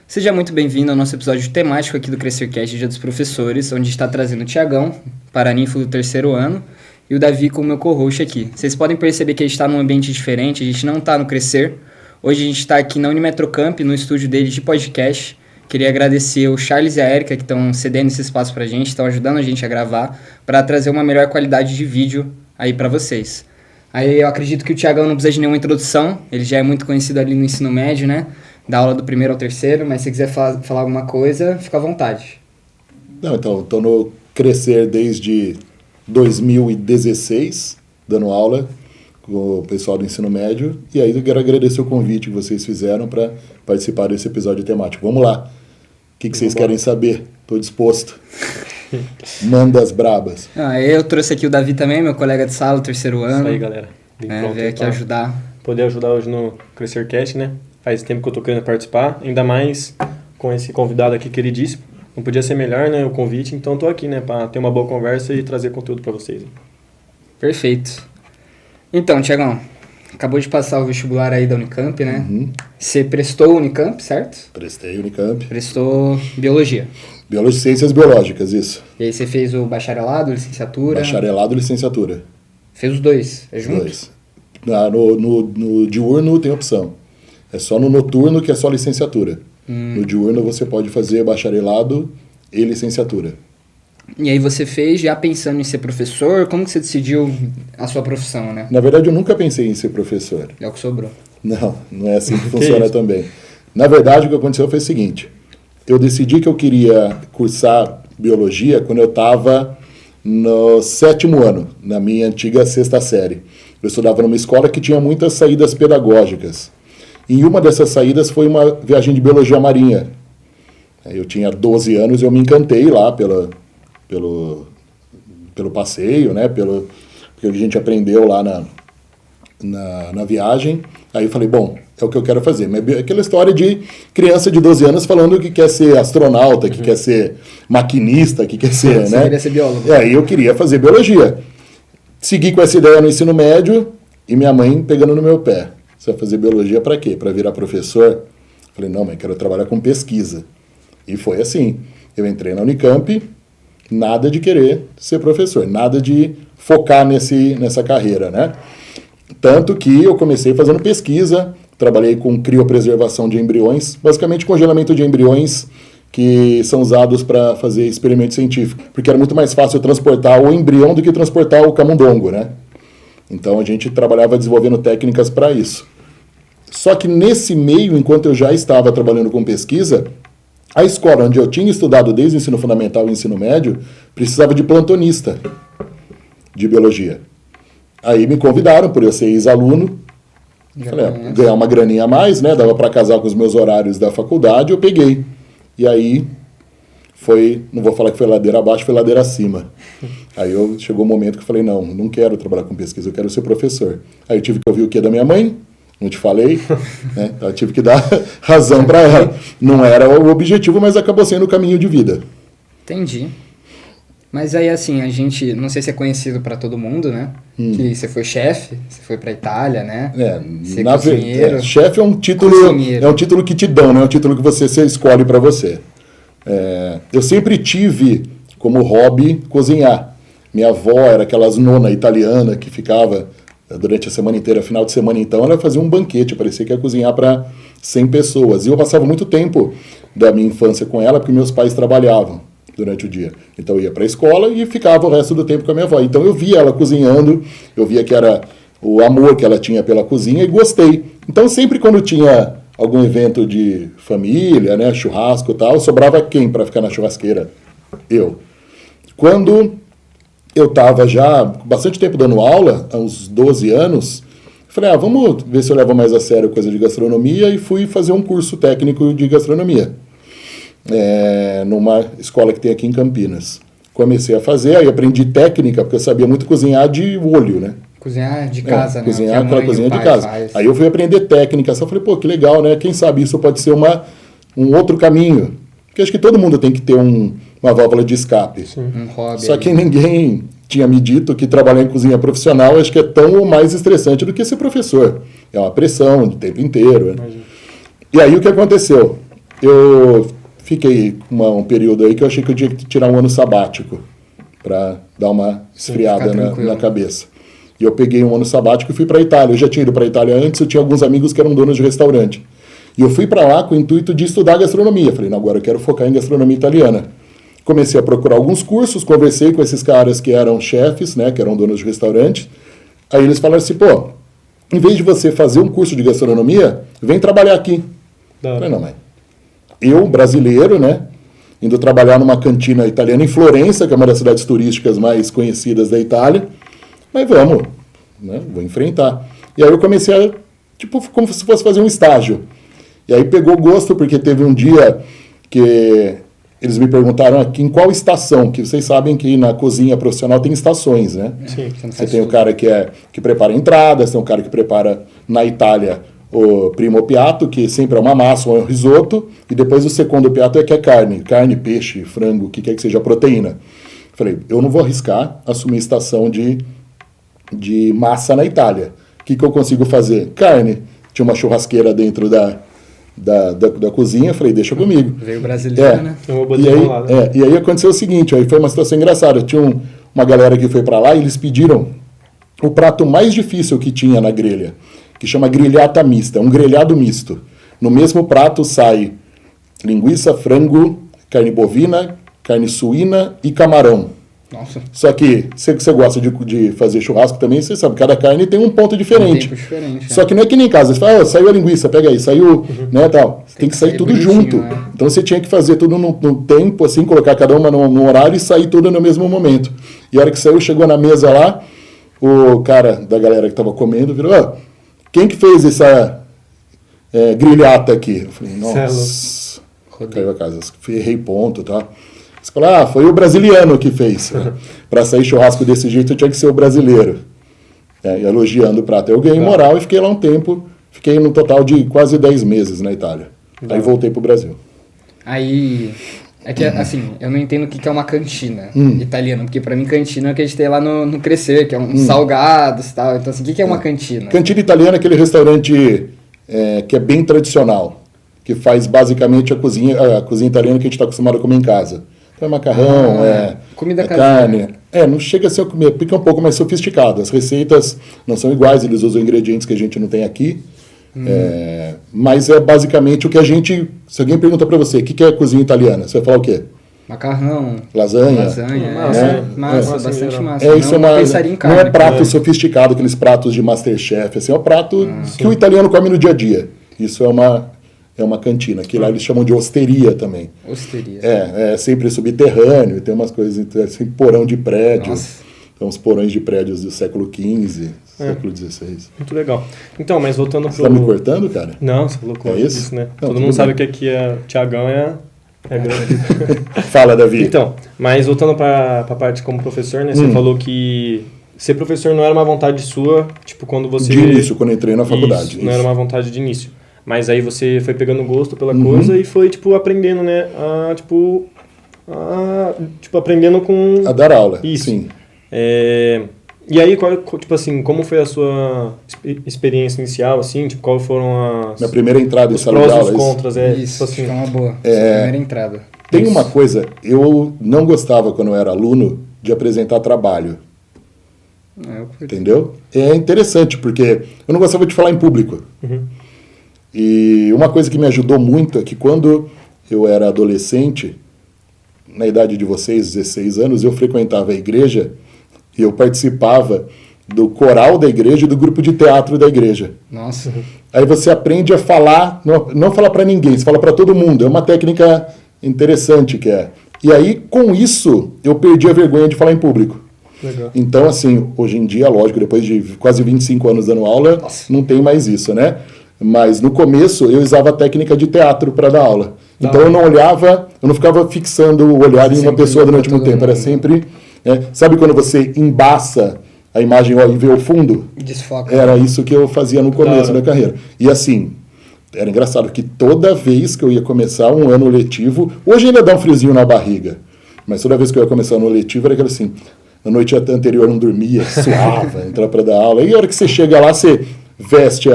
Seja muito bem-vindo ao nosso episódio temático aqui do CrescerCast, Dia dos Professores, onde está trazendo o Tiagão, paraninfo do 3º ano, e o Davi como meu co-host aqui. Vocês podem perceber que a gente está num ambiente diferente, a gente não está no Crescer. Hoje a gente está aqui na Unimetrocamp, no estúdio deles de podcast. Queria agradecer o Charles e a Erika que estão cedendo esse espaço para a gente, estão ajudando a gente a gravar, para trazer uma melhor qualidade de vídeo aí para vocês. Aí eu acredito que o Tiagão não precisa de nenhuma introdução, ele já é muito conhecido ali no ensino médio, né? Da aula do 1º ao 3º, mas se quiser falar alguma coisa, fica à vontade. Não, então, estou no Crescer desde 2016, dando aula com o pessoal do ensino médio, e aí eu quero agradecer o convite que vocês fizeram para participar desse episódio temático. Vamos lá. O que vocês querem saber? Estou disposto. Manda as brabas. Eu trouxe aqui o Davi também, meu colega de sala, 3º ano. Isso aí, galera. Veio aqui ajudar. Poder ajudar hoje no CrescerCast, né? Faz tempo que eu tô querendo participar, ainda mais com esse convidado aqui queridíssimo. Não podia ser melhor, né, o convite, então tô aqui, né, para ter uma boa conversa e trazer conteúdo para vocês. Perfeito. Então, Tiagão, acabou de passar o vestibular aí da Unicamp, né? Uhum. Você prestou Unicamp, certo? Prestei Unicamp. Prestou Biologia. Biologia, Ciências Biológicas, isso. E aí você fez o bacharelado, licenciatura? Bacharelado e licenciatura. Fez os dois, é junto? Dois. No diurno tem opção. É só no noturno que é só licenciatura. No diurno você pode fazer bacharelado e licenciatura. E aí você fez já pensando em ser professor? Como que você decidiu a sua profissão, né? Na verdade, eu nunca pensei em ser professor. É o que sobrou. Não é assim que funciona também. Na verdade, o que aconteceu foi o seguinte. Eu decidi que eu queria cursar biologia quando eu estava no 7º ano, na minha antiga 6ª série. Eu estudava numa escola que tinha muitas saídas pedagógicas. E uma dessas saídas foi uma viagem de biologia marinha. Eu tinha 12 anos e eu me encantei lá pelo passeio, né? Porque a gente aprendeu lá na viagem. Aí eu falei, bom, é o que eu quero fazer. Aquela história de criança de 12 anos falando que quer ser astronauta, que quer ser maquinista, que quer ser, Você queria ser biólogo. Aí eu queria fazer biologia. Segui com essa ideia no ensino médio e minha mãe pegando no meu pé. Você vai fazer biologia para quê? Para virar professor? Falei, não, mãe, quero trabalhar com pesquisa. E foi assim. Eu entrei na Unicamp, nada de querer ser professor, nada de focar nessa carreira, né? Tanto que eu comecei fazendo pesquisa, trabalhei com criopreservação de embriões, basicamente congelamento de embriões que são usados para fazer experimento científico, porque era muito mais fácil transportar o embrião do que transportar o camundongo, né? Então a gente trabalhava desenvolvendo técnicas para isso. Só que nesse meio, enquanto eu já estava trabalhando com pesquisa, a escola onde eu tinha estudado desde o ensino fundamental e o ensino médio precisava de plantonista de biologia. Aí me convidaram, por eu ser ex-aluno, falei, ganhar uma graninha a mais, né? Dava para casar com os meus horários da faculdade, eu peguei. E aí foi, não vou falar que foi ladeira abaixo, foi ladeira acima. Aí chegou um momento que eu falei, não quero trabalhar com pesquisa, eu quero ser professor. Aí eu tive que ouvir o que da minha mãe, não te falei, né? Então eu tive que dar razão para ela. Não era o objetivo, mas acabou sendo o caminho de vida. Entendi. Mas aí, assim, a gente, não sei se é conhecido para todo mundo, né? Que você foi chefe, você foi para Itália, né? Ser cozinheiro. Chefe é um título que te dão, não é um título que você escolhe para você. Eu sempre tive como hobby cozinhar. Minha avó era aquelas nona italiana que ficava durante a semana inteira, final de semana então, ela fazia um banquete, parecia que ia cozinhar para 100 pessoas. E eu passava muito tempo da minha infância com ela, porque meus pais trabalhavam durante o dia. Então eu ia para a escola e ficava o resto do tempo com a minha avó. Então eu via ela cozinhando, eu via que era o amor que ela tinha pela cozinha e gostei. Então sempre quando tinha algum evento de família, né, churrasco e tal, sobrava quem para ficar na churrasqueira? Eu. Quando eu estava já bastante tempo dando aula, há uns 12 anos, falei, vamos ver se eu levo mais a sério coisa de gastronomia, e fui fazer um curso técnico de gastronomia, numa escola que tem aqui em Campinas. Comecei a fazer, aí aprendi técnica, porque eu sabia muito cozinhar de olho, né? Cozinhar de casa, né? Cozinhar aquela cozinha de casa. Faz. Aí eu fui aprender técnica, só falei, que legal, né? Quem sabe isso pode ser um outro caminho. Porque acho que todo mundo tem que ter uma válvula de escape. Sim. Um hobby. Só que ninguém tinha me dito que trabalhar em cozinha profissional acho que é tão ou mais estressante do que ser professor. É uma pressão o tempo inteiro. Né? E aí o que aconteceu? eu fiquei um período aí que eu achei que eu tinha que tirar um ano sabático para dar uma esfriada na cabeça. E eu peguei um ano sabático e fui para a Itália. Eu já tinha ido para a Itália antes, eu tinha alguns amigos que eram donos de restaurante. E eu fui para lá com o intuito de estudar gastronomia. Falei, não, agora eu quero focar em gastronomia italiana. Comecei a procurar alguns cursos, conversei com esses caras que eram chefes, né, que eram donos de restaurante. Aí eles falaram assim, pô, em vez de você fazer um curso de gastronomia, vem trabalhar aqui. Falei, não, mas eu, brasileiro, né, indo trabalhar numa cantina italiana em Florença, que é uma das cidades turísticas mais conhecidas da Itália, mas vamos, né, vou enfrentar. E aí eu comecei a, tipo, como se fosse fazer um estágio. E aí pegou gosto, porque teve um dia que eles me perguntaram aqui em qual estação, que vocês sabem que na cozinha profissional tem estações, né? Sim. Você tem o cara que prepara entradas, tem o cara que prepara, na Itália, o primo piatto, que sempre é uma massa ou um risoto, e depois o segundo piatto que é carne, peixe, frango, o que quer que seja proteína. Falei, eu não vou arriscar assumir estação de massa na Itália. O que eu consigo fazer? Carne. Tinha uma churrasqueira dentro da cozinha, falei, deixa comigo. Veio brasileiro, né? E aí aconteceu o seguinte, aí foi uma situação engraçada. Tinha uma galera que foi para lá e eles pediram o prato mais difícil que tinha na grelha, que chama grelhata mista, um grelhado misto. No mesmo prato sai linguiça, frango, carne bovina, carne suína e camarão. Nossa. Só que, se você gosta de fazer churrasco também, você sabe, cada carne tem um ponto diferente. Um tempo diferente. Só que não é que nem em casa, você fala, saiu a linguiça, pega aí, saiu, né, tal. Tem que sair tudo junto. Né? Então você tinha que fazer tudo no tempo, assim, colocar cada uma no horário e sair tudo no mesmo momento. E a hora que saiu, chegou na mesa lá, o cara da galera que tava comendo virou, quem que fez essa grilhata aqui? Eu falei, nossa, caiu a casa, errei ponto, tá? Você fala, foi o brasiliano que fez. Para sair churrasco desse jeito, tinha que ser o brasileiro. Elogiando o prato. Eu ganhei moral e fiquei lá um tempo. Fiquei no total de quase 10 meses na Itália. Aí voltei pro Brasil. Aí, é que assim, eu não entendo o que é uma cantina italiana. Porque para mim, cantina é o que a gente tem lá no Crescer, que é um salgados e tal. Então, assim, o que é uma cantina? Cantina italiana é aquele restaurante que é bem tradicional. Que faz basicamente a cozinha italiana que a gente está acostumado a comer em casa. Então é macarrão, comida carne. Não chega a ser comida, fica um pouco mais sofisticado. As receitas não são iguais, eles usam ingredientes que a gente não tem aqui. Mas é basicamente o que a gente... Se alguém pergunta para você, o que é cozinha italiana? Você vai falar o quê? Macarrão. Lasanha. Massa, bastante massa. Isso não é prato sofisticado, aqueles pratos de Masterchef. Assim, é um prato que o italiano come no dia a dia. Isso é uma cantina, que lá eles chamam de osteria também. Osteria. É sempre subterrâneo, tem umas coisas, assim, porão de prédio. Nossa. Então, os porões de prédios do século XV, século XVI. Muito legal. Então, mas voltando pro... Você tá me cortando, cara? Não, você colocou isso, né? Não, todo mundo sabe que aqui Tiagão é grande. Fala, Davi. Então, mas voltando para a parte como professor, né? Você falou que ser professor não era uma vontade sua, tipo, quando você... De início, quando eu entrei na faculdade. Isso. Não era uma vontade de início. Mas aí você foi pegando gosto pela coisa e foi, tipo, aprendendo, né? Aprendendo com... A dar aula, isso. Sim. E aí, tipo assim, como foi a sua experiência inicial, assim? Tipo, quais foram Minha primeira entrada em sala de aula? Os prós e os contras, Isso, assim. é uma boa. Primeira entrada. Tem uma coisa, eu não gostava, quando eu era aluno, de apresentar trabalho. Entendeu? É interessante, porque eu não gostava de falar em público. E uma coisa que me ajudou muito é que quando eu era adolescente, na idade de vocês, 16 anos, eu frequentava a igreja e eu participava do coral da igreja e do grupo de teatro da igreja. Nossa. Aí você aprende a falar, não falar para ninguém, você fala para todo mundo. É uma técnica interessante que é. E aí, com isso, eu perdi a vergonha de falar em público. Legal. Então, assim, hoje em dia, lógico, depois de quase 25 anos dando aula, não tem mais isso, né? Mas no começo eu usava a técnica de teatro para dar aula. Então eu não olhava, eu não ficava fixando o olhar em uma pessoa durante muito tempo. Era sempre... sabe quando você embaça a imagem e vê o fundo? Desfoca. Era isso que eu fazia no começo da carreira. E assim, era engraçado que toda vez que eu ia começar um ano letivo, hoje ainda dá um friozinho na barriga, mas toda vez que eu ia começar um ano letivo era aquilo assim, na noite anterior eu não dormia, suava, entrava para dar aula. E a hora que você chega lá, você veste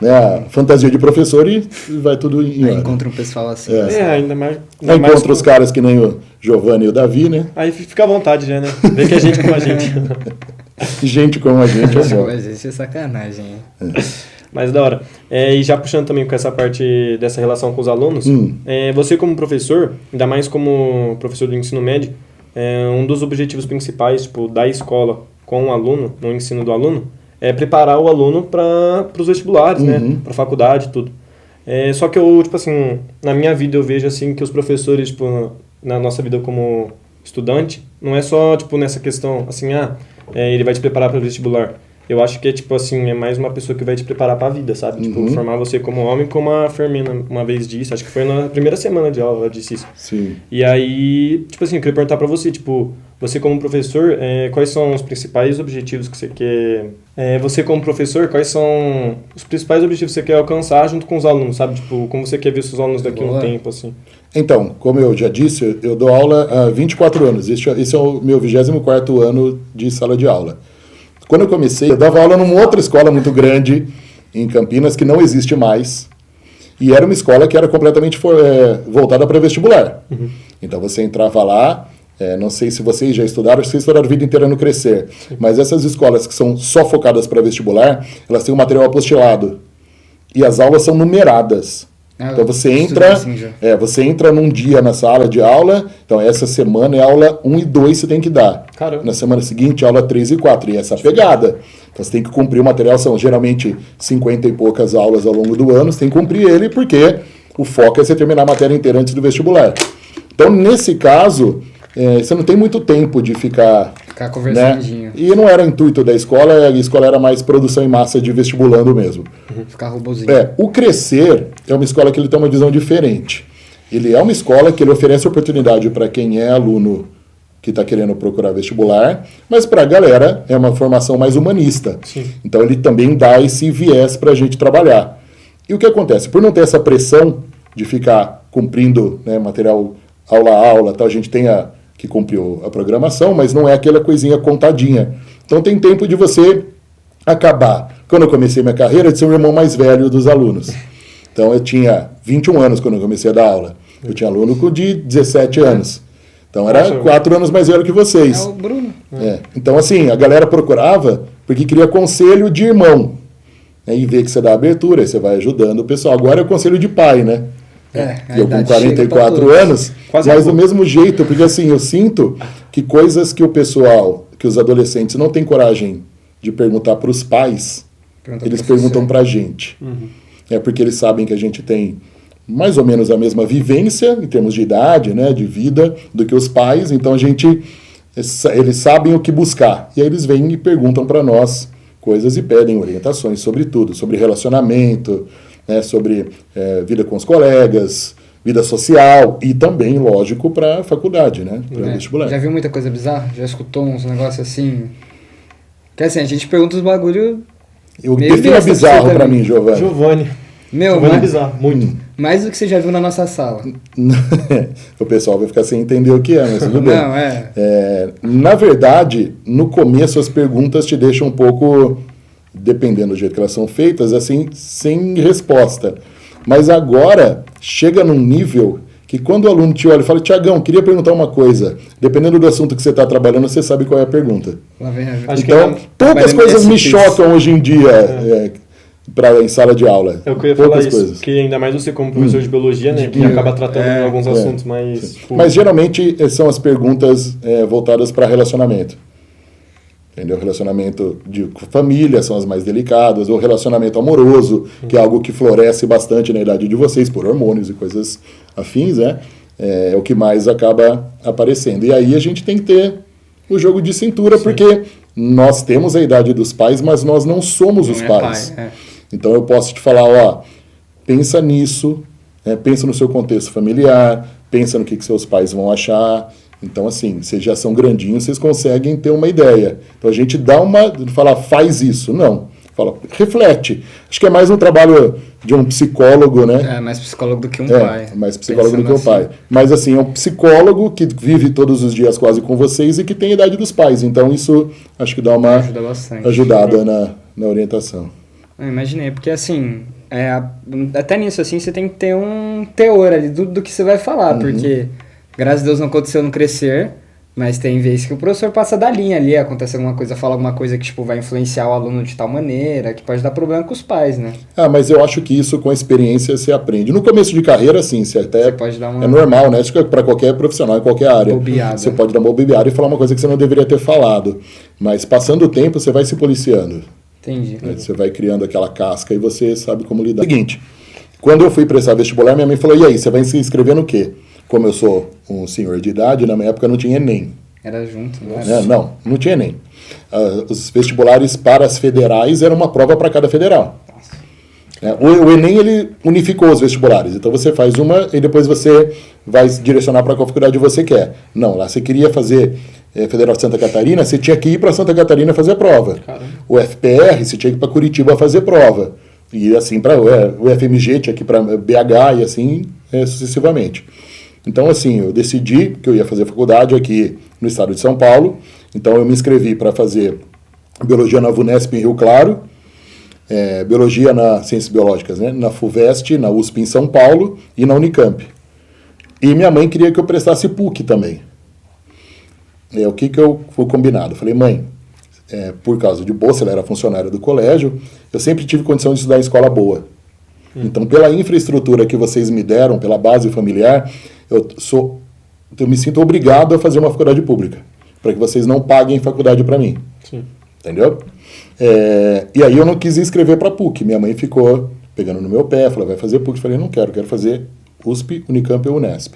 né, a fantasia de professor e vai tudo em Aí ordem. encontra um pessoal assim. Ainda mais... Aí encontra os caras que nem o Giovanni e o Davi, né? Aí fica à vontade já, né? Vê que é gente como a gente. Gente como a gente é bom. Mas isso é sacanagem, hein? Mas da hora. E já puxando também com essa parte dessa relação com os alunos, você como professor, ainda mais como professor do ensino médio, um dos objetivos principais tipo, da escola com o aluno, no ensino do aluno, é preparar o aluno para os vestibulares, né? Para a faculdade e tudo. Só que eu, tipo assim, na minha vida eu vejo assim que os professores, tipo, na nossa vida como estudante, não é só, tipo, nessa questão, assim, ele vai te preparar para o vestibular. Eu acho que é, tipo assim, é mais uma pessoa que vai te preparar para a vida, sabe? Tipo, formar você como homem, como a Fermina uma vez disse, acho que foi na primeira semana de aula ela disse isso. Sim. E aí, tipo assim, eu queria perguntar para você, tipo, você como professor, quais são os principais objetivos que você quer... você como professor, quais são os principais objetivos que você quer alcançar junto com os alunos, sabe? Tipo, como você quer ver seus alunos daqui a um tempo, assim? Então, como eu já disse, eu dou aula há 24 anos. Esse é o meu 24º ano de sala de aula. Quando eu comecei, eu dava aula numa outra escola muito grande em Campinas, que não existe mais. E era uma escola que era completamente voltada para vestibular. Então você entrava lá, não sei se vocês já estudaram, vocês estudaram a vida inteira no Crescer, mas essas escolas que são só focadas para vestibular, elas têm um material apostilado. E as aulas são numeradas. Então você entra num dia na sala de aula, então essa semana é aula 1 e 2 você tem que dar. Caramba. Na semana seguinte, aula 3 e 4, e essa pegada. Então você tem que cumprir o material, são geralmente 50 e poucas aulas ao longo do ano, você tem que cumprir ele porque o foco é você terminar a matéria inteira antes do vestibular. Então nesse caso, você não tem muito tempo de ficar conversandinho. Né? E não era intuito da escola, a escola era mais produção em massa de vestibulando mesmo. Ficar robozinho. O Crescer é uma escola que ele tem uma visão diferente. Ele é uma escola que ele oferece oportunidade para quem é aluno que está querendo procurar vestibular, mas para a galera é uma formação mais humanista. Sim. Então ele também dá esse viés para a gente trabalhar. E o que acontece? Por não ter essa pressão de ficar cumprindo, né, material aula a aula, a gente tem que cumpriu a programação, mas não é aquela coisinha contadinha. Então tem tempo de você acabar. Quando eu comecei minha carreira, eu tinha o irmão mais velho dos alunos. Então eu tinha 21 anos quando eu comecei a dar aula. Eu tinha aluno de 17 anos. Então era 4 anos mais velho que vocês. É o Bruno. Então assim, a galera procurava porque queria conselho de irmão. E vê que você dá abertura, aí você vai ajudando o pessoal. Agora é o conselho de pai, né? Eu com 44 anos, mas do mesmo jeito, porque assim, eu sinto que coisas que o pessoal, que os adolescentes não têm coragem de perguntar para os pais, eles perguntam para a gente. Porque eles sabem que a gente tem mais ou menos a mesma vivência, em termos de idade, né, de vida, do que os pais, então eles sabem o que buscar. E aí eles vêm e perguntam para nós coisas e pedem orientações sobre tudo, sobre relacionamento, né, sobre vida com os colegas, vida social e também, lógico, para a faculdade, né, para vestibular. Já viu muita coisa bizarra? Já escutou uns negócios assim? Que assim, a gente pergunta os bagulho... Defina bizarro para mim, Giovanni. Giovanni é bizarro, muito. Mais do que você já viu na nossa sala. O pessoal vai ficar sem entender o que é, mas tudo bem. Não, na verdade, no começo as perguntas te deixam um pouco, dependendo do jeito que elas são feitas, assim, sem resposta. Mas agora, chega num nível que quando o aluno te olha e fala, Tiagão, queria perguntar uma coisa. Dependendo do assunto que você está trabalhando, você sabe qual é a pergunta. Lá vem a então, poucas coisas me chocam hoje em dia em sala de aula. Eu queria falar isso, que ainda mais você como professor de biologia, né, que acaba tratando alguns assuntos mais... Mas geralmente são as perguntas voltadas para relacionamento. Entendeu? Relacionamento de família são as mais delicadas, ou relacionamento amoroso, que é algo que floresce bastante na idade de vocês, por hormônios e coisas afins, né? É o que mais acaba aparecendo. E aí a gente tem que ter o jogo de cintura, porque nós temos a idade dos pais, mas nós não somos os pais. Então eu posso te falar, pensa nisso, pensa no seu contexto familiar, pensa no que seus pais vão achar. Então, assim, vocês já são grandinhos, vocês conseguem ter uma ideia. Então a gente fala, faz isso. Não. Fala, reflete. Acho que é mais um trabalho de um psicólogo, né? É, mais psicólogo do que um pai. Mais psicólogo do que um pai. Mas, assim, é um psicólogo que vive todos os dias quase com vocês e que tem a idade dos pais. Então, isso acho que dá uma ajudada na orientação. Eu imaginei, porque assim, até nisso assim, você tem que ter um teor ali do que você vai falar, porque graças a Deus não aconteceu no Crescer, mas tem vezes que o professor passa da linha ali, acontece alguma coisa, fala alguma coisa que tipo, vai influenciar o aluno de tal maneira, que pode dar problema com os pais, né? Ah, mas eu acho que isso com a experiência você aprende. No começo de carreira, sim, você pode dar uma... É normal, né? Acho que para qualquer profissional, em qualquer área. Bobeada. Você pode dar uma bobeada e falar uma coisa que você não deveria ter falado. Mas passando o tempo, você vai se policiando. Entendi. Né? Você vai criando aquela casca e você sabe como lidar. Seguinte, quando eu fui prestar vestibular, minha mãe falou, e aí, você vai se inscrever no quê? Como eu sou um senhor de idade, na minha época não tinha Enem. Era junto, não era? Não tinha Enem. Os vestibulares para as federais eram uma prova para cada federal. O Enem, ele unificou os vestibulares. Então você faz uma e depois você vai direcionar para qual faculdade você quer. Não, lá você queria fazer Federal de Santa Catarina, você tinha que ir para Santa Catarina fazer prova. Caramba. O FPR, você tinha que ir para Curitiba fazer prova. E assim, para o FMG, tinha que ir para BH e assim sucessivamente. Então, assim, eu decidi que eu ia fazer faculdade aqui no estado de São Paulo. Então, eu me inscrevi para fazer Biologia na VUNESP em Rio Claro, Biologia na Ciências Biológicas, né, na FUVEST, na USP em São Paulo e na Unicamp. E minha mãe queria que eu prestasse PUC também. O que eu fui combinado? Eu falei, mãe, por causa de bolsa, ela era funcionária do colégio, eu sempre tive condição de estudar em escola boa. Então, pela infraestrutura que vocês me deram, pela base familiar, eu me sinto obrigado a fazer uma faculdade pública, para que vocês não paguem faculdade para mim. Sim. Entendeu? E aí eu não quis inscrever para PUC. Minha mãe ficou pegando no meu pé, falou, vai fazer PUC? Eu falei, não quero fazer USP, Unicamp e Unesp.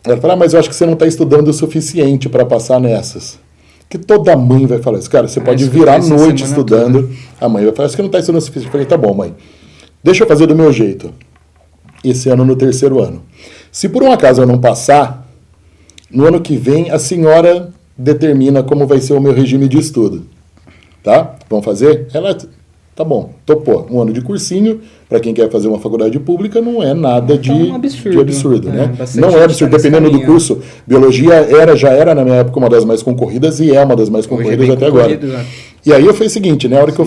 Ela falou, mas eu acho que você não está estudando o suficiente para passar nessas. Que toda mãe vai falar isso. Cara, você pode virar a noite estudando. Toda. A mãe vai falar, acho que não está estudando o suficiente. Eu falei, tá bom, mãe. Deixa eu fazer do meu jeito. Esse ano, no 3º ano. Se por um acaso eu não passar, no ano que vem a senhora determina como vai ser o meu regime de estudo. Tá? Vamos fazer? Ela, tá bom, topou. Um ano de cursinho, para quem quer fazer uma faculdade pública, não é nada de absurdo, né? Não é absurdo, dependendo do curso. Biologia já era, na minha época, uma das mais concorridas e é uma das mais concorridas até agora. Né? E aí eu fiz o seguinte, né? A hora que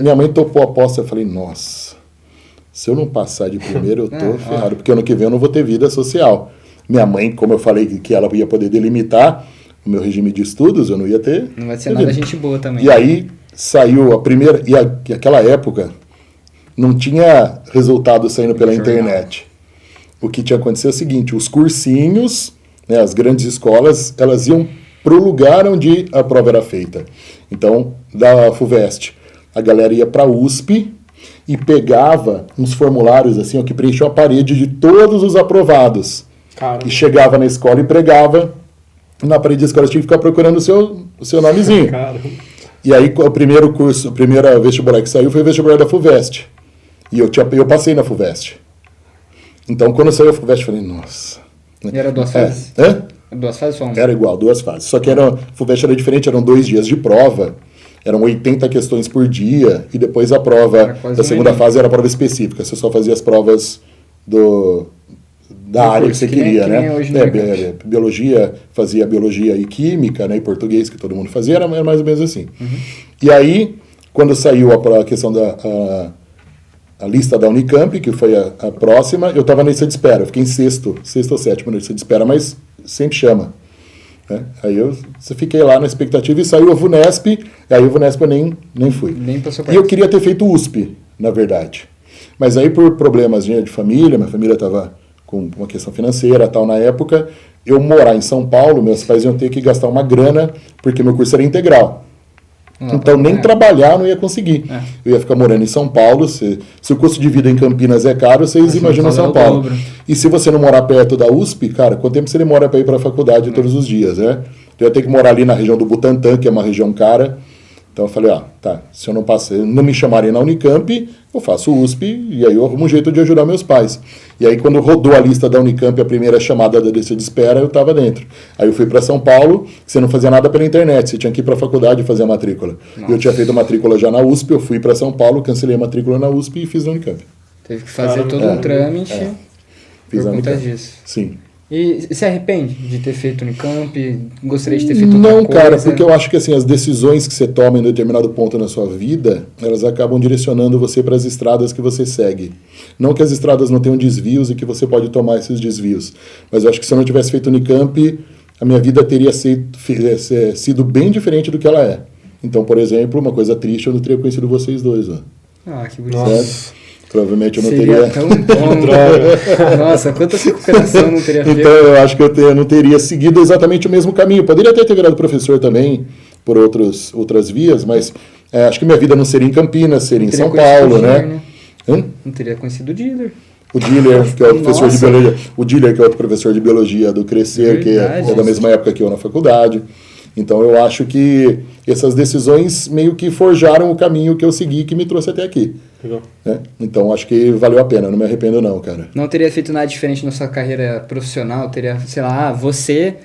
minha mãe topou a aposta, eu falei, nossa, se eu não passar de primeiro, eu tô ferrado, porque ano que vem eu não vou ter vida social. Minha mãe, como eu falei que ela ia poder delimitar o meu regime de estudos, eu não ia ter... Não vai ser nada gente boa também. E aí saiu a primeira... E aquela época não tinha resultado saindo pela internet. O que tinha acontecido é o seguinte, os cursinhos, né, as grandes escolas, elas iam pro lugar onde a prova era feita. Então, da FUVEST, a galera ia para a USP e pegava uns formulários assim, ó, que preenchiam a parede de todos os aprovados. Caramba. E chegava na escola e pregava na parede da escola, tinha que ficar procurando o seu nomezinho. Caramba. E aí o primeiro vestibular que saiu foi o vestibular da FUVEST. E eu passei na FUVEST. Então quando saiu a FUVEST, eu falei, nossa. E era 2 fases? Duas fases ou uma? Era igual, 2 fases. Só que a FUVEST era diferente, eram 2 dias de prova. Eram 80 questões por dia. E depois a prova da segunda fase era a prova específica. Você só fazia as provas da área que você queria, né? Biologia, fazia biologia e química, né? E português, que todo mundo fazia, era mais ou menos assim. Uhum. E aí, quando saiu a questão a lista da Unicamp, que foi a próxima, eu estava na lista de espera. Eu fiquei em sexto ou sétimo na lista de espera, mas sempre chama. Né? Aí eu fiquei lá na expectativa e saiu a VUNESP, aí a VUNESP eu nem fui. E eu queria ter feito USP, na verdade. Mas aí por problemas de família, minha família estava com uma questão financeira tal na época, eu morar em São Paulo, meus pais iam ter que gastar uma grana, porque meu curso era integral. Então nem trabalhar não ia conseguir. Eu ia ficar morando em São Paulo, se o custo de vida em Campinas é caro, vocês imaginam São Paulo. E se você não morar perto da USP, cara, quanto tempo você demora para ir para a faculdade todos os dias, né? Eu ia ter que morar ali na região do Butantã, que é uma região cara. Então eu falei, tá, se eu não me chamarem na Unicamp, eu faço USP e aí eu arrumo um jeito de ajudar meus pais. E aí quando rodou a lista da Unicamp, a primeira chamada da lista de espera, eu estava dentro. Aí eu fui para São Paulo, você não fazia nada pela internet, você tinha que ir para a faculdade fazer a matrícula. Nossa. Eu tinha feito a matrícula já na USP, eu fui para São Paulo, cancelei a matrícula na USP e fiz na Unicamp. Teve que fazer todo um trâmite fiz por conta disso. Sim. E se arrepende de ter feito Unicamp? Gostaria de ter feito outra Não, coisa? cara, porque eu acho que assim, as decisões que você toma em determinado ponto na sua vida, elas acabam direcionando você para as estradas que você segue. Não que as estradas não tenham desvios e que você pode tomar esses desvios, mas eu acho que se eu não tivesse feito Unicamp, a minha vida teria sido bem diferente do que ela é. Então, por exemplo, uma coisa triste, eu não teria conhecido vocês dois, ó. Ah, que bonito. Certo? Provavelmente eu não Seria teria... tão bom. Nossa, quanta recuperação não teria feito. Então, eu acho que eu não teria seguido exatamente o mesmo caminho. Poderia até ter virado professor também, por outras vias, mas acho que minha vida não seria em Campinas, seria em São Paulo, né? Não teria conhecido o dealer. O Diller, que é outro professor de Nossa. biologia. O Diller, que é outro professor de biologia do Crescer, Verdade. que é da mesma época que eu na faculdade. Então, eu acho que essas decisões meio que forjaram o caminho que eu segui, que me trouxe até aqui. Legal. Né? Então, acho que valeu a pena, não me arrependo não, cara. Não teria feito nada diferente na sua carreira profissional? Teria, sei lá, você,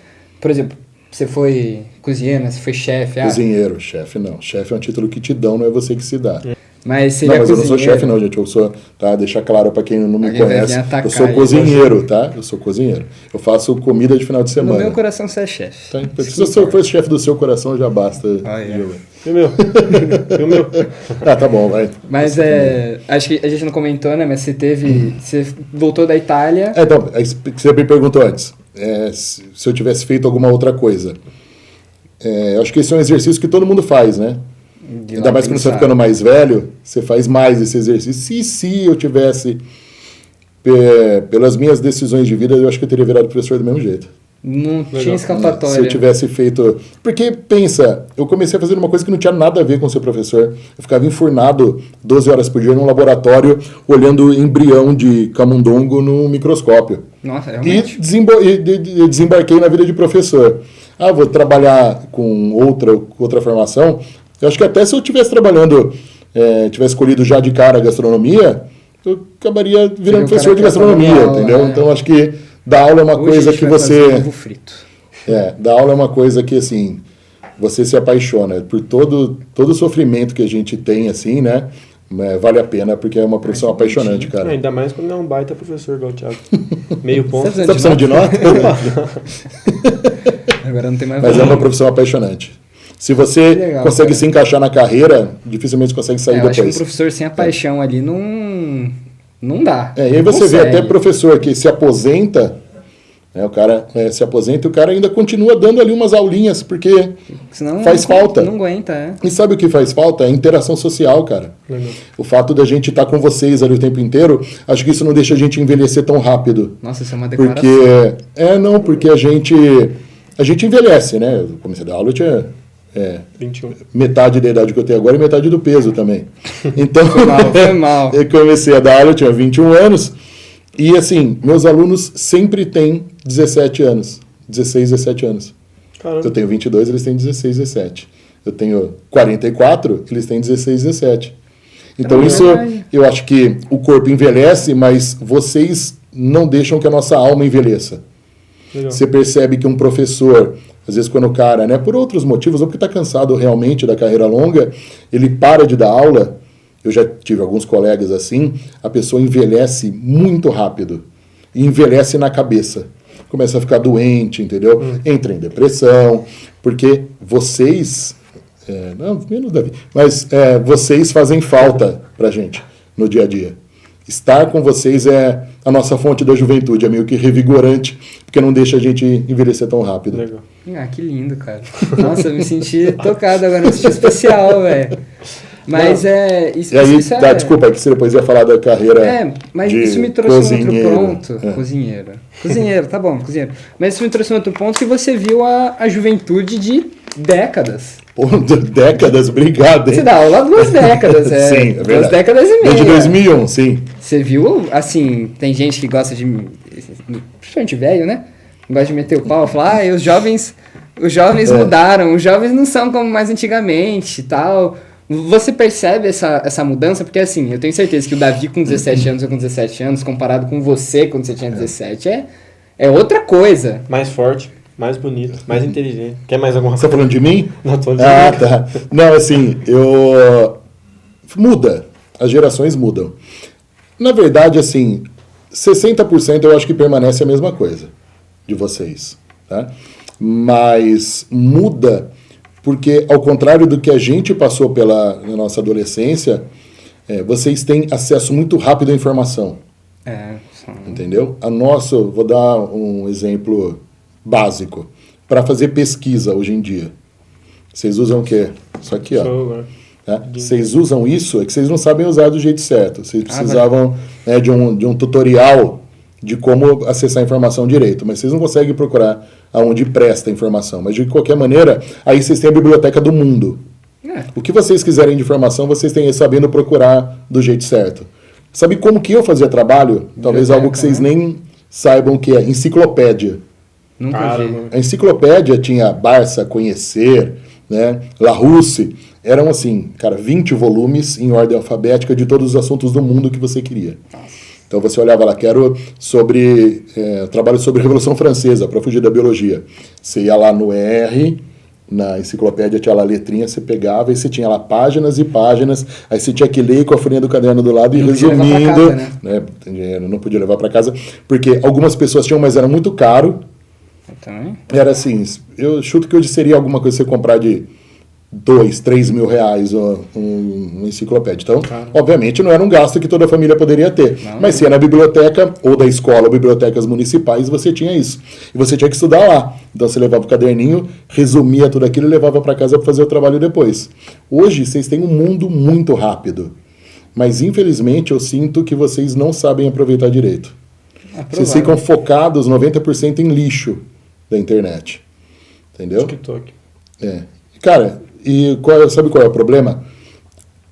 por exemplo, você foi cozinheiro, né? Você foi chefe. Cozinheiro, chefe não. Chefe é um título que te dão, não é você que se dá. Mas seria Não, mas eu não cozinheiro. sou chefe não, gente. Eu sou, tá? Deixar claro para quem não me Alguém vai conhece, vir atacar eu sou aí, cozinheiro, tá? Eu sou cozinheiro. Eu faço comida de final de No semana. meu coração você é chefe. Tá? Então, se você for chefe do seu coração, já basta. Ah, é. E o meu? E o meu? Ah, tá bom, vai. Mas acho que a gente não comentou, né? Mas você teve. Você voltou da Itália. Então, você me perguntou antes, se eu tivesse feito alguma outra coisa. Eu acho que esse é um exercício que todo mundo faz, né? Ainda mais quando você vai ficando mais velho, você faz mais esse exercício. E se eu tivesse, pelas minhas decisões de vida, eu acho que eu teria virado professor do mesmo jeito. Não tinha escapatória. Se eu tivesse feito... Porque, pensa, eu comecei a fazer uma coisa que não tinha nada a ver com ser professor. Eu ficava enfurnado 12 horas por dia num laboratório, olhando embrião de camundongo no microscópio. Nossa, E realmente. desembarquei na vida de professor. Vou trabalhar com outra formação. Eu acho que até se eu estivesse trabalhando, tivesse escolhido já de cara a gastronomia, eu acabaria virando professor de gastronomia, entendeu? Então, acho que dar aula é uma coisa que você... Ovo frito. Dar aula é uma coisa que, assim, você se apaixona. Por todo o sofrimento que a gente tem, assim, né? Vale a pena, porque é uma profissão apaixonante, cara. Ainda mais quando é um baita professor igual o Thiago. Meio ponto. Você tá precisando de nota? Agora não tem mais Mas é uma profissão apaixonante. Se você legal, consegue cara. se encaixar na carreira, dificilmente você consegue sair eu acho que um depois. professor sem a paixão ali não dá. E aí Não você vê consegue. até professor que se aposenta, né, o cara se aposenta e o cara ainda continua dando ali umas aulinhas, porque Senão faz não, falta. Não aguenta, E sabe o que faz falta? É a interação social, cara. Legal. O fato da gente estar com vocês ali o tempo inteiro, acho que isso não deixa a gente envelhecer tão rápido. Nossa, isso é uma declaração. Porque... porque a gente envelhece, né? Eu comecei a dar aula, eu tinha 21. metade da idade que eu tenho agora e metade do peso também. Então, Foi mal. eu comecei a dar aula, eu tinha 21 anos, e assim, meus alunos sempre têm 17 anos, 16, 17 anos. Caramba. Eu tenho 22, eles têm 16, 17. Eu tenho 44, eles têm 16, 17. Então É isso, verdade. eu acho que o corpo envelhece, mas vocês não deixam que a nossa alma envelheça. Legal. Você percebe que um professor, às vezes quando o cara, né, por outros motivos, ou porque está cansado realmente da carreira longa, ele para de dar aula. Eu já tive alguns colegas assim, a pessoa envelhece muito rápido. E envelhece na cabeça. Começa a ficar doente, entendeu? Entra em depressão, porque vocês... não, menos Davi. Mas vocês fazem falta pra gente no dia a dia. Estar com vocês é a nossa fonte da juventude, é meio que revigorante, porque não deixa a gente envelhecer tão rápido. Legal. Que lindo, cara. Nossa, eu me senti tocado agora, me senti especial, velho. Mas isso, E aí, isso é... tá, desculpa, é que você depois ia falar da carreira mas de isso me trouxe um outro cozinheiro. ponto. Cozinheiro, tá bom, cozinheiro. Mas isso me trouxe um outro ponto que você viu a juventude de décadas. Pô, décadas, obrigado, hein? Você dá aula há 2 décadas, Sim, é verdade. 2 décadas e meia. Desde 2001, sim. Você viu, assim, tem gente que gosta de... Principalmente velho, né? Gosta de meter o pau, falar, os jovens mudaram, os jovens não são como mais antigamente e tal. Você percebe essa mudança? Porque, assim, eu tenho certeza que o Davi com 17 anos ou com 17 anos, comparado com você quando você tinha 17, é outra coisa. Mais forte, mais bonito, mais inteligente. Quer mais alguma Você tá coisa? falando de mim? Não, tô Ah, dizendo. tá. Não, assim, muda. As gerações mudam. Na verdade, assim, 60% eu acho que permanece a mesma coisa. de vocês, tá? Mas muda porque, ao contrário do que a gente passou na nossa adolescência, vocês têm acesso muito rápido à informação. Entendeu? Vou dar um exemplo básico. Para fazer pesquisa hoje em dia, vocês usam o quê? Isso aqui, ó. Vocês usam isso, é que vocês não sabem usar do jeito certo. Vocês precisavam de um tutorial de como acessar a informação direito, mas vocês não conseguem procurar aonde presta a informação. Mas, de qualquer maneira, aí vocês têm a biblioteca do mundo. O que vocês quiserem de informação, vocês têm sabendo procurar do jeito certo. Sabe como que eu fazia trabalho? Talvez algo que vocês nem saibam o que é. Enciclopédia. Nunca vi. A enciclopédia tinha Barça, Conhecer, né, Larousse. Eram assim, 20 volumes em ordem alfabética de todos os assuntos do mundo que você queria. Então você olhava lá, quero trabalho sobre a Revolução Francesa, para fugir da biologia. Você ia lá no R, na enciclopédia tinha lá a letrinha, você pegava e você tinha lá páginas e páginas, aí você tinha que ler com a folhinha do caderno do lado e resumindo. Não podia levar para casa, porque algumas pessoas tinham, mas era muito caro. Era assim, eu chuto que hoje seria alguma coisa que você comprar de 2, 3 mil reais uma enciclopédia. Então, obviamente, não era um gasto que toda a família poderia ter. Mas se ia na biblioteca, ou da escola, ou bibliotecas municipais, você tinha isso. E você tinha que estudar lá. Então, você levava o caderninho, resumia tudo aquilo e levava para casa para fazer o trabalho depois. Hoje, vocês têm um mundo muito rápido. Mas, infelizmente, eu sinto que vocês não sabem aproveitar direito. Vocês ficam focados 90% em lixo da internet. Entendeu? TikTok. Cara, sabe qual é o problema?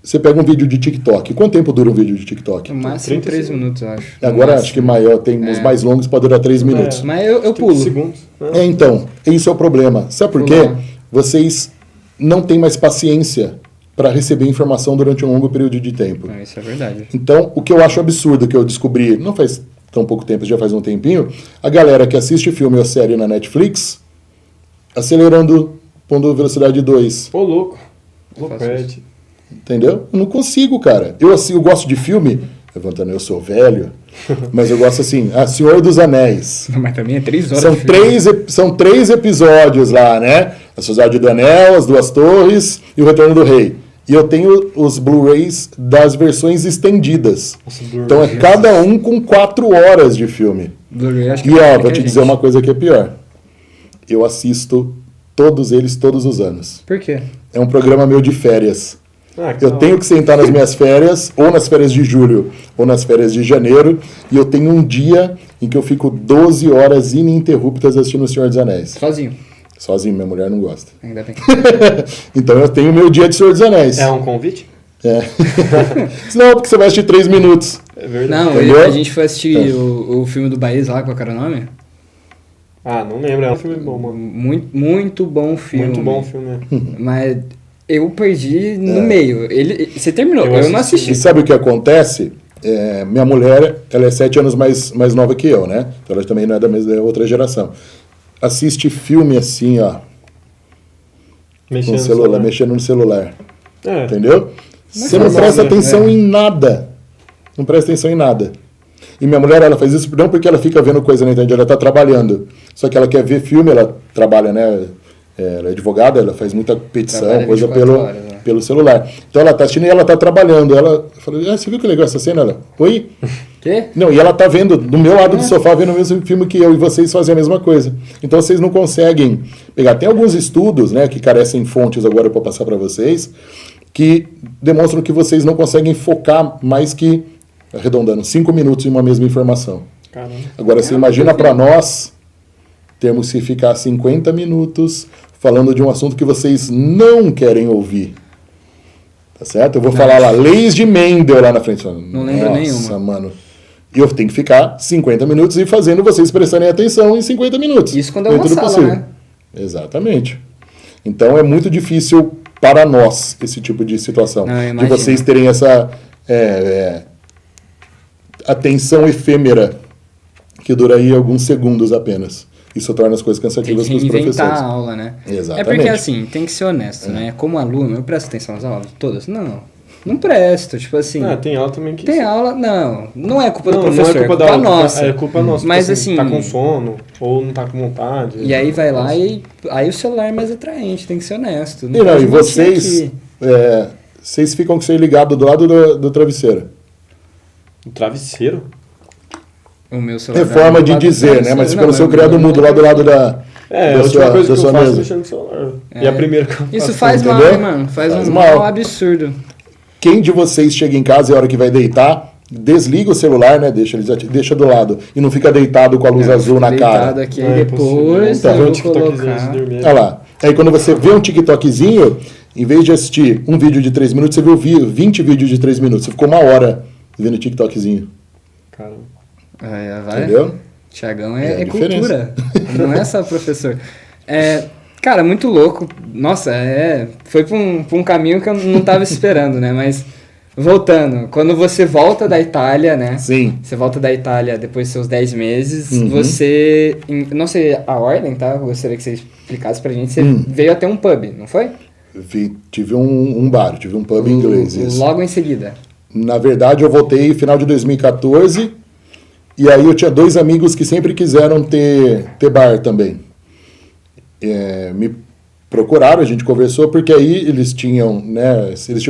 Você pega um vídeo de TikTok. Quanto tempo dura um vídeo de TikTok? No máximo 3 minutos, eu acho. Agora acho que tem os mais longos para durar 3 minutos. Mas eu pulo. Segundos. Então, isso é o problema. Sabe por quê? Vocês não têm mais paciência para receber informação durante um longo período de tempo. Isso é verdade. Então, o que eu acho absurdo, que eu descobri, não faz tão pouco tempo, já faz um tempinho, a galera que assiste filme ou série na Netflix, acelerando, pondo velocidade 2. Ô, louco. Perde. Entendeu? Eu não consigo, cara. Eu gosto de filme, levantando, eu sou velho, mas eu gosto assim, Senhor dos Anéis. Mas também é 3 horas. São 3 episódios lá, né? A Sociedade do Anel, As Duas Torres e O Retorno do Rei. E eu tenho os Blu-rays das versões estendidas. Então é cada um com 4 horas de filme. E vou te dizer uma coisa que é pior. Eu assisto todos eles todos os anos. Por quê? É um programa meu de férias. Eu tenho que sentar nas minhas férias, ou nas férias de julho, ou nas férias de janeiro, e eu tenho um dia em que eu fico 12 horas ininterruptas assistindo O Senhor dos Anéis. Sozinho, minha mulher não gosta. Ainda bem. Então eu tenho o meu dia de Senhor dos Anéis. É um convite? Não, porque você vai assistir 3 minutos. É verdade. Não, a gente foi assistir o filme do Baís lá, qual era o nome? Não lembro, é um filme bom, mano. Muito bom filme. Muito bom filme, né? Mas eu perdi no meio. Você terminou, eu não assisti. E sabe o que acontece? Minha mulher, ela é 7 anos mais nova que eu, né? Então ela também não é da outra geração. Assiste filme assim, ó. Mexendo no celular. Entendeu? Você não presta atenção em nada. Não presta atenção em nada. E minha mulher, ela faz isso não porque ela fica vendo coisa na internet, ela está trabalhando. Só que ela quer ver filme, ela trabalha, né? Ela é advogada, ela faz muita petição, coisa pelo celular. Então ela está assistindo e ela está trabalhando. Ela falou, você viu que legal essa cena? Ela, oi? Quê? Não, e ela está vendo, do meu lado do sofá, vendo o mesmo filme que eu, e vocês fazem a mesma coisa. Então vocês não conseguem pegar. Tem alguns estudos, né, que carecem fontes agora para passar para vocês, que demonstram que vocês não conseguem focar mais que, arredondando, 5 minutos em uma mesma informação. Caramba. Agora, você imagina para nós termos que ficar 50 minutos falando de um assunto que vocês não querem ouvir. Tá certo? Eu vou falar lá, leis de Mendel lá na frente. Não lembro nenhuma. Nossa, mano. E eu tenho que ficar 50 minutos e fazendo vocês prestarem atenção em 50 minutos. Isso quando é uma sala, né? Exatamente. Então é muito difícil para nós esse tipo de situação. De vocês terem essa atenção efêmera que dura aí alguns segundos apenas. Isso torna as coisas cansativas para os professores. Tem que reinventar a aula, né? Exatamente. É porque, assim, tem que ser honesto, né? Como aluno, eu presto atenção nas aulas? Todas? Não. Não presto, tipo assim. Tem aula também que... Tem aula, não é culpa do Não professor, é culpa da culpa aula, nossa. é culpa nossa. Mas tipo assim, tá com sono, ou não tá com vontade. E aí vai lá e aí o celular é mais atraente, tem que ser honesto. E pode mentir vocês, aqui. vocês ficam com o celular ligado do lado do travesseiro. O travesseiro? O meu celular. É forma de do lado do dizer, né? travesseiro. Mas Não, fica no seu criado mudo lá do lado da A última coisa que eu sua faço é mesa. mexer no celular. E a primeira que eu faço. Isso faz mal, entendeu? hein, mano? Faz Faz um mal. mal absurdo. Quem de vocês chega em casa e a hora que vai deitar, desliga o celular, né? Deixa do lado. E não fica deitado com a luz azul na cara. Deitado aqui, Não aí é possível. depois Então, eu Ver um vou TikTokzinho antes de colocar... dormir. Olha lá. Aí quando você vê um TikTokzinho, em vez de assistir um vídeo de 3 minutos, você viu 20 vídeos de 3 minutos. Você ficou 1 hora vendo TikTokzinho. Caramba. Vai. Entendeu? Tiagão É a é diferença. cultura, não é só professor. Cara, muito louco. Nossa, foi pra um caminho que eu não tava esperando, né? Mas, voltando, quando você volta da Itália, né? Sim. Você volta da Itália depois dos seus 10 meses, Uhum. você... Não sei a ordem, tá? Eu gostaria que você explicasse pra gente. Você veio até um pub, não foi? Tive um bar, tive um pub inglês. Isso. Logo em seguida. Na verdade, eu voltei no final de 2014, e aí eu tinha 2 amigos que sempre quiseram ter bar também. Me procuraram, a gente conversou, porque aí eles tinham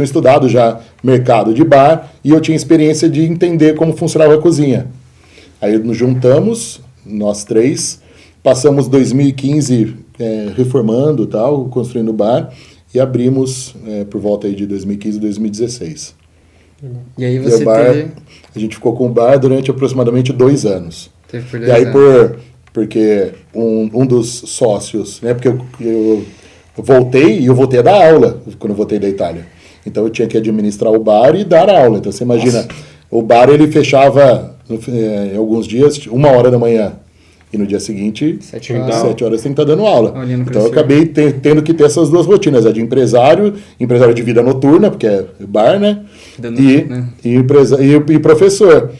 estudado já mercado de bar, e eu tinha experiência de entender como funcionava a cozinha. Aí nos juntamos, nós 3, passamos 2015 reformando, tal, construindo o bar, e abrimos por volta aí de 2015 e 2016. E aí E você o bar, teve... a gente ficou com o bar durante aproximadamente 2 anos. Teve por E 2 aí, anos. porque um dos sócios, né? Porque eu voltei e eu voltei a dar aula quando eu voltei da Itália. Então eu tinha que administrar o bar e dar aula. Então você imagina, o bar ele fechava em alguns dias 1h da manhã. E no dia seguinte, 7 horas. 7 horas tem que estar dando aula. Olhando Então eu crescer. acabei tendo que ter essas 2 rotinas, a de empresário de vida noturna, porque é bar, né? Vida noturna. E professor.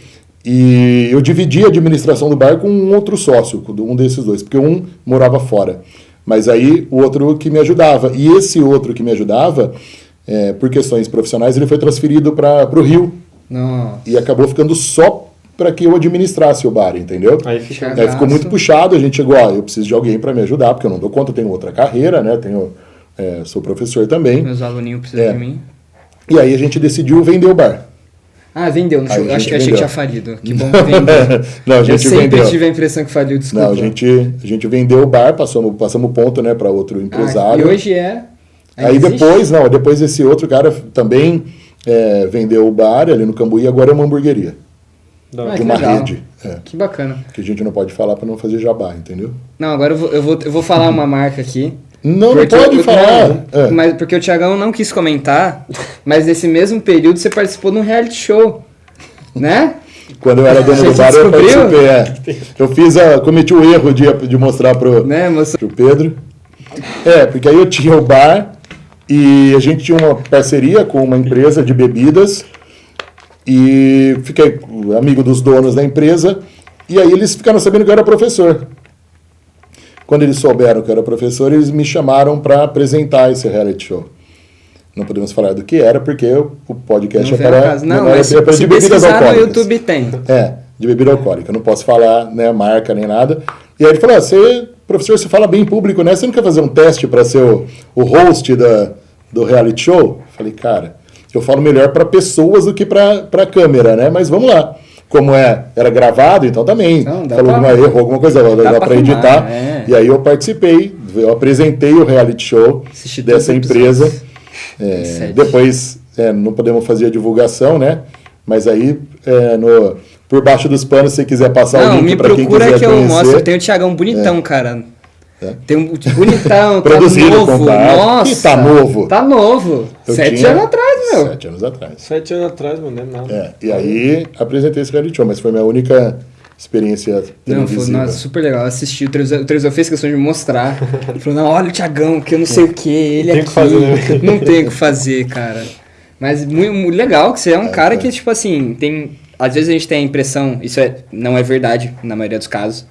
E eu dividi a administração do bar com um outro sócio, com um desses 2, porque um morava fora. Mas aí o outro que me ajudava. E esse outro que me ajudava, por questões profissionais, ele foi transferido para o Rio. Nossa. E acabou ficando só para que eu administrasse o bar, entendeu? Aí fica... Aí ficou muito puxado, a gente chegou, eu preciso de alguém para me ajudar, porque eu não dou conta, eu tenho outra carreira, né? Sou professor também. Meus aluninhos precisam de mim. E aí a gente decidiu vender o bar. Ah, vendeu. Não, Aí eu a achei gente que vendeu. tinha falido. Que bom que vendeu. Não, a Eu gente sempre vendeu. tive a impressão que faliu, desculpa. Não, a gente vendeu o bar, passamos ponto, né, para outro empresário. E hoje ainda Aí existe? depois esse outro cara também vendeu o bar ali no Cambuí, agora é uma hamburgueria. Não. Ah, De que uma legal. rede. Que bacana. Que a gente não pode falar para não fazer jabá, entendeu? Não, agora eu vou falar uma marca aqui. Não Porque pode falar. não, mas porque o Thiagão não quis comentar, mas nesse mesmo período você participou de um reality show, né? Quando eu era dono Você do bar, eu descobriu? participei. Eu cometi o erro de mostrar pro Pedro. Porque aí eu tinha o bar e a gente tinha uma parceria com uma empresa de bebidas e fiquei amigo dos donos da empresa e aí eles ficaram sabendo que eu era professor. Quando eles souberam que eu era professor, eles me chamaram para apresentar esse reality show. Não podemos falar do que era, porque o podcast Não é vem ao para... caso. Não, é mas para se de bebidas pesquisar no alcoólicas. YouTube tem. De bebida alcoólica. Eu não posso falar, né, marca nem nada. E aí ele falou, professor, você fala bem em público, né? Você não quer fazer um teste para ser o host do reality show? Eu falei, cara, eu falo melhor para pessoas do que para câmera, né? Mas vamos lá. Como era gravado, então também. Não, dá falou errou alguma coisa, dá para editar. filmar, E aí eu participei, eu apresentei o reality show Assisti dessa todos os empresa. episódios. Depois, não podemos fazer a divulgação, né? Mas aí, por baixo dos panos, se você quiser passar o Não, link me para quem procura quiser que eu conhecer. mostro. Tem o Thiagão bonitão, cara. Tem um bonitão, tá Produzido novo. com bar. Nossa. Que tá novo. Tá novo. Eu 7 tinha anos atrás, meu. 7 anos atrás. 7 anos atrás, mano, não é nada. E aí, apresentei esse reality show, mas foi minha única experiência Não, foi televisiva. super legal. Eu assisti, o Trevisão fez questão de me mostrar. Ele falou, não, olha o Thiagão, que eu não sei o que, ele Tem aqui. que fazer, né? Não tem o que fazer, cara. Mas muito legal que você é um cara que, tipo assim, tem... Às vezes a gente tem a impressão, isso não é verdade, na maioria dos casos,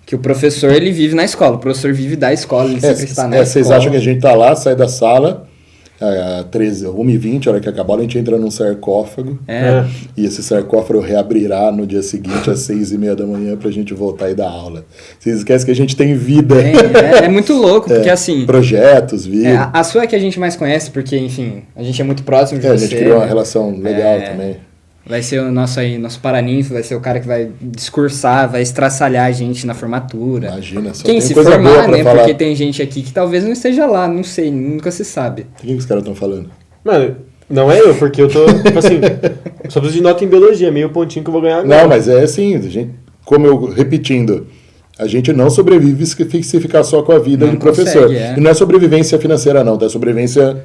que o professor, ele vive na escola. O professor vive da escola, ele sempre está na escola. Vocês acham que a gente tá lá, sai da sala, 13, 1h20, a hora que acabou, a gente entra num sarcófago. É. E esse sarcófago reabrirá no dia seguinte, às 6h30 da manhã, pra gente voltar e dar aula. Vocês esquecem que a gente tem vida. É muito louco, porque assim... Projetos, vida. A sua é que a gente mais conhece, porque, enfim, a gente é muito próximo de você. A gente criou uma relação legal também. Vai ser o nosso paraninfo, vai ser o cara que vai discursar, vai estraçalhar a gente na formatura. Imagina, só quem tem se coisa boa formar, pra né? falar. Porque tem gente aqui que talvez não esteja lá, não sei, nunca se sabe. O que os caras estão falando? Mano, não é eu, porque eu tô, tipo assim, só preciso de nota em biologia, meio pontinho que eu vou ganhar agora. Não, mas é assim, como eu repetindo, a gente não sobrevive se ficar só com a vida Não de professor. consegue, E não é sobrevivência financeira, não, tá? É sobrevivência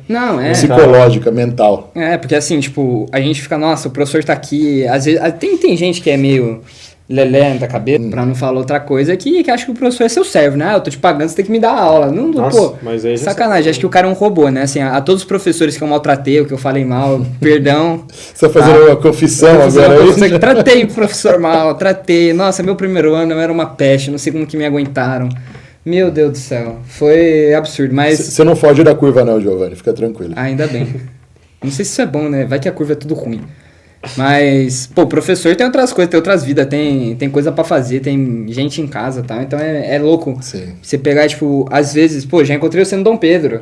psicológica, mental. Porque assim, tipo, a gente fica, nossa, o professor tá aqui. Às vezes, tem gente que é meio lelé da cabeça, pra não falar outra coisa, que acha que o professor é seu servo, né? Eu tô te pagando, você tem que me dar aula. Não, Nossa, pô, mas aí já sacanagem. Acho que o cara é um robô, né? Assim, a todos os professores que eu maltratei, ou que eu falei mal, perdão. Você tá fazendo uma confissão agora aí? Tratei o professor mal, tratei. Nossa, meu primeiro ano eu era uma peste, não sei como que me aguentaram. Meu Deus do céu, foi absurdo, mas... Você não foge da curva não, Giovanni, fica tranquilo. Ainda bem. Não sei se isso é bom, né? Vai que a curva é tudo ruim. Mas, pô, professor tem outras coisas, tem outras vidas, tem coisa pra fazer, tem gente em casa e tal. Então é louco. Sim. Você pegar, tipo, às vezes, pô, já encontrei você no Dom Pedro.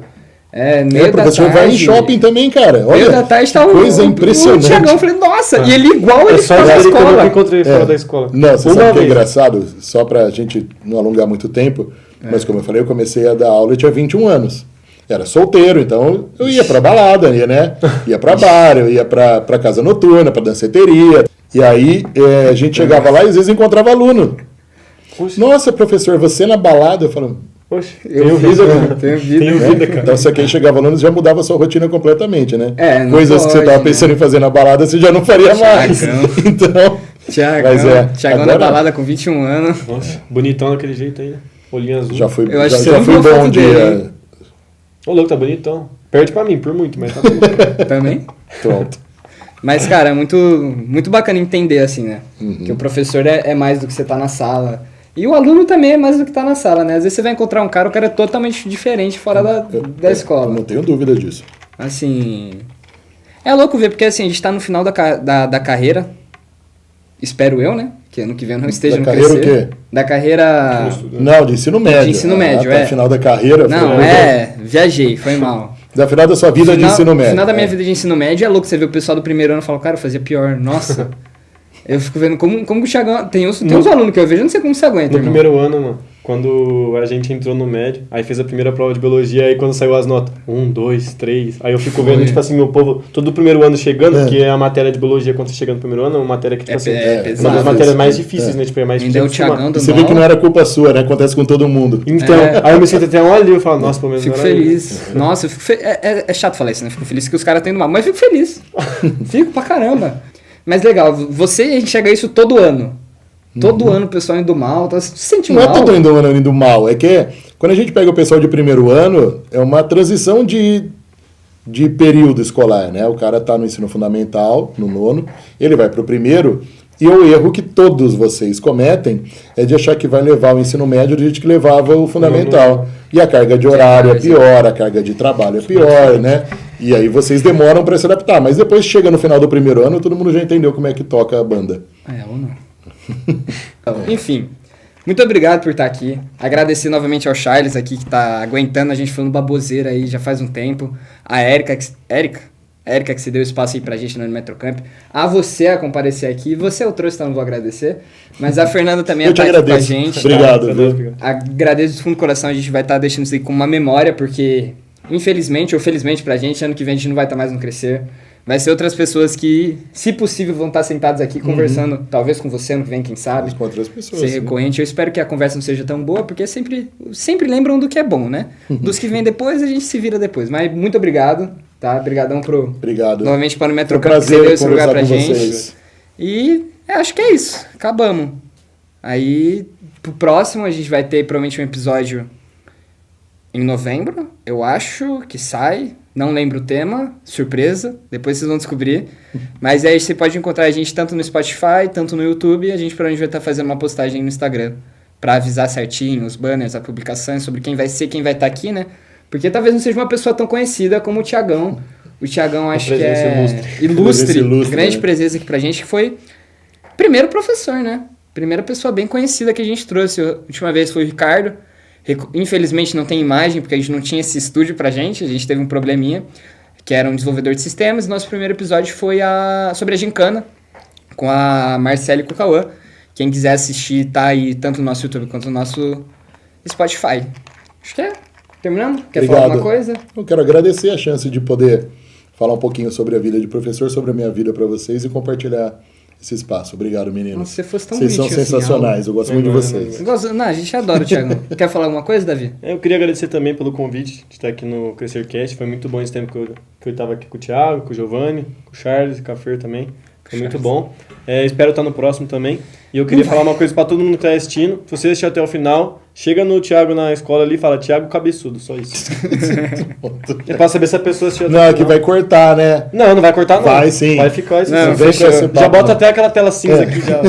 Meio O professor da tarde, vai em shopping também, cara. Olha, meio da tarde tá coisa o impressionante. Thiagão, eu falei, nossa, e ele igual ele só ficou na ele que eu nunca escola. encontrei fora da escola. Não, você Uma sabe o que é vez. engraçado? Só pra gente não alongar muito tempo, mas como eu falei, eu comecei a dar aula e tinha 21 anos. Era solteiro, então eu ia pra balada, ia pra bar, eu ia pra casa noturna, pra danceteria. E aí a gente chegava lá e às vezes encontrava aluno. Oxe. Nossa, professor, você na balada? Eu falo, Poxa, Eu tenho fiz, vida, cara, cara. tenho vida. Tenho vida, cara. então só que aí chegava aluno já mudava a sua rotina completamente, né? Não Coisas que você pode, tava né? pensando em fazer na balada, você já não faria mais. Thiagão. Então, Thiagão, mas Thiagão agora- na balada com 21 anos. Nossa, bonitão daquele jeito aí, né? Olhinho azul. já fui, Eu acho que você já não fui viu a bom foto de... dele, Ô, louco, tá bonitão. Perde pra mim, por muito, mas tá bonito. Também. Pronto. Mas, cara, é muito bacana entender, assim, né? Uhum. Que o professor é mais do que você tá na sala. E o aluno também é mais do que tá na sala, né? Às vezes você vai encontrar um cara, o cara é totalmente diferente fora da escola. Não tenho dúvida disso. Assim... É louco ver, porque assim, a gente tá no final da carreira. Espero eu, né? Que ano que vem eu não esteja Da no carreira o crescer. quê? Da carreira... Não, de ensino médio. De ensino médio, Até o final da carreira. Não, viajei, foi mal. Da final da sua vida de ensino médio. No final da minha vida de ensino médio é louco você ver o pessoal do primeiro ano e falar, cara, eu fazia pior, nossa. Eu fico vendo como o Thiagão... Tem uns alunos que eu vejo, eu não sei como você aguenta, No irmão. primeiro ano, mano, quando a gente entrou no médio, aí fez a primeira prova de biologia, aí quando saiu as notas, 1, 2, 3, aí eu fico vendo, tipo assim, meu povo, todo o primeiro ano chegando, porque a matéria de biologia, quando você chega no primeiro ano, é uma matéria que, tipo assim, é uma pesado. das matérias mais difíceis, né, tipo, é mais Ainda é o difícil de Thiagão acostumar. do Você vê que não era culpa sua, né? Acontece com todo mundo. Então, aí eu me sinto até um ali, eu falo, nossa, pelo menos Fico não era feliz. Nossa, eu fico é chato falar isso, né? Fico feliz que os caras têm indo mal, mas fico feliz. Fico pra caramba. Mas legal, você enxerga isso todo ano. Todo ano o pessoal indo mal, tá se sentindo Não mal. é todo ano indo mal, é que quando a gente pega o pessoal de primeiro ano, é uma transição de período escolar, né? O cara tá no ensino fundamental, no nono, ele vai pro primeiro, e o erro que todos vocês cometem é de achar que vai levar o ensino médio do jeito que levava o fundamental. E a carga de horário é pior, a carga de trabalho é pior, né? E aí vocês demoram para se adaptar, mas depois chega no final do primeiro ano, todo mundo já entendeu como é que toca a banda. Ou não. Enfim, muito obrigado por estar aqui. Agradecer novamente ao Charles aqui, que tá aguentando a gente falando baboseira aí já faz um tempo. A Érica que se deu espaço aí pra gente no Metrocamp. A você a comparecer aqui. Você eu trouxe, então não vou agradecer. Mas a Fernanda também Eu te tá aqui com a agradeço. gente. Obrigado, tá? viu? Agradeço do fundo do coração. A gente vai estar deixando isso aí com uma memória, porque infelizmente ou felizmente pra gente, ano que vem a gente não vai estar mais no Crescer. Vai ser outras pessoas que, se possível, vão estar sentadas aqui conversando, talvez com você ano que vem, quem sabe. Com outras pessoas. Ser sim. recorrente. Eu espero que a conversa não seja tão boa, porque sempre lembram do que é bom, né? Dos que vêm depois, a gente se vira depois. Mas muito obrigado, tá? Obrigadão Obrigado. novamente para o Foi um Metrocamp que prazer cedeu esse lugar pra conversar com gente. vocês. E acho que é isso. Acabamos. Aí, pro próximo, a gente vai ter provavelmente um episódio em novembro, eu acho que sai. Não lembro o tema, surpresa, depois vocês vão descobrir. Mas aí você pode encontrar a gente tanto no Spotify, tanto no YouTube, e a gente provavelmente vai estar fazendo uma postagem no Instagram pra avisar certinho os banners, as publicações, sobre quem vai ser, quem vai estar aqui, né? Porque talvez não seja uma pessoa tão conhecida como o Thiagão. O Thiagão acho que presença é ilustre. ilustre, grande né? presença aqui pra gente, que foi primeiro professor, né? Primeira pessoa bem conhecida que a gente trouxe. A última vez foi o Ricardo. Infelizmente não tem imagem, porque a gente não tinha esse estúdio pra gente. A gente teve um probleminha, que era um desenvolvedor de sistemas. Nosso primeiro episódio foi sobre a gincana, com a Marcela e com o Cauã. Quem quiser assistir, tá aí tanto no nosso YouTube quanto no nosso Spotify. Acho que é. Terminamos? Quer falar alguma coisa? Eu quero agradecer a chance de poder falar um pouquinho sobre a vida de professor, sobre a minha vida para vocês e compartilhar esse espaço. Obrigado, meninos. Nossa, você fosse tão Vocês são bonitinho assim, sensacionais, eu gosto muito de vocês. Não, a gente adora o Thiagão. Quer falar alguma coisa, Davi? Eu queria agradecer também pelo convite de estar aqui no CrescerCast. Foi muito bom esse tempo que eu estava aqui com o Thiago, com o Giovanni, com o Charles, com a Fer também. Foi muito bom. Espero estar no próximo também. E eu queria falar uma coisa para todo mundo que está assistindo. Se você assistir até o final, chega no Thiago na escola ali e fala Thiago Cabeçudo, só isso. É para saber se a pessoa assistiu até o Não, final. que vai cortar, né? Não, não vai cortar não. Vai sim. Vai ficar isso. Não, sim. fechou. Já bota até aquela tela cinza aqui já.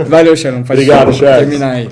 Valeu, Sharon. Pode Obrigado, Charles. terminar aí.